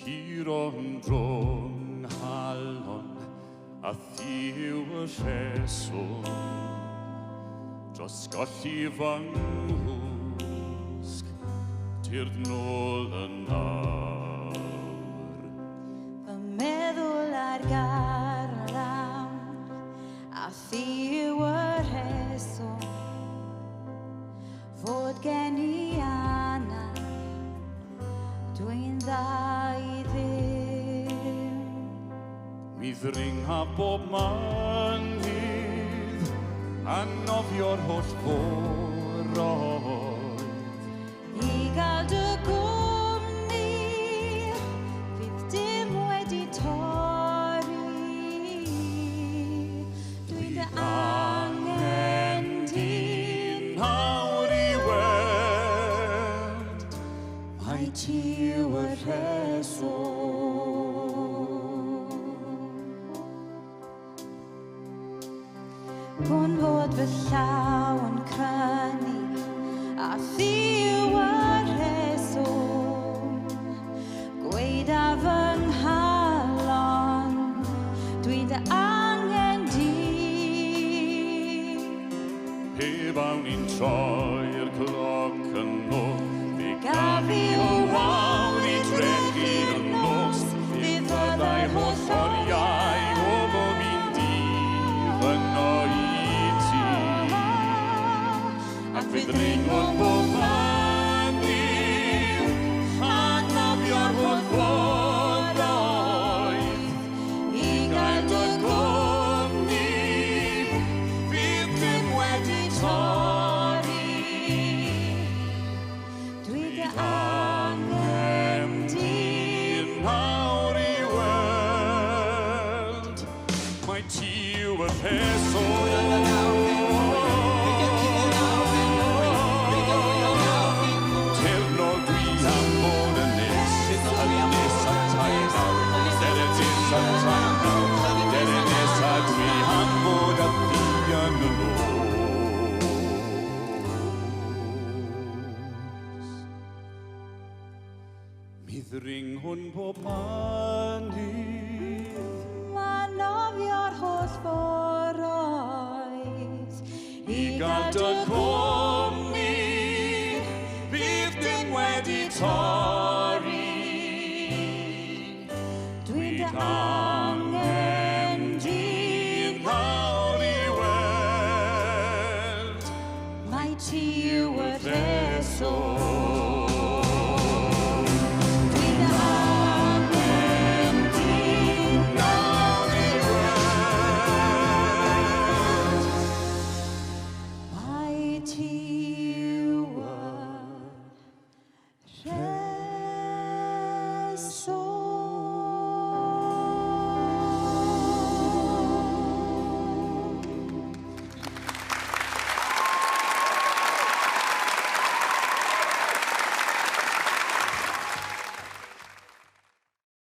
Ciron drôn halon a thiw y rheswm dros golli fy nghwsg tyrd nôl yn nawr. Fy meddwl ar garlam a thiw y rheswm fod gen I anau dwi'n dda I ddim. Mi ddringa bob man ddydd a nofio'r holl foroedd I gael dy gwmni fydd dim wedi torri. Dwi'n dy angen di nawr I weld mai ti yw y rheswm. Gwn fod fy llaw yn crynu a thi yw y rheswm. Gweud a fy nghalon dwi dy angen di. Pe bawn ni'n troi'r cloc yn ôl fe Gafi o wawr I drechu yn nos fe fyddai holl oriau o bob un dydd yno I ti ac fe ddringo'n bob man ddydd a nofio'r holl foroedd I gael dy gwmni fydd dim wedi torri. Dwi dy angen di. Nawr I weld mai ti yw y rheswm. Tirnol dwi am bod yn nes yn tair nawr. Dere nes yn tair nawr. Dere nes a dwi am bod a fi yn y nos. Mi ddring hwn bob man dydd Ma' nofio'r holl foroedd I gael dy gwmni fydd dim wedi torri. Dwi dy angen di. Nawr I weld Mai ti yw y rheswm. Dwi dy angen di. nawr I weld Mai ti yw y rheswm.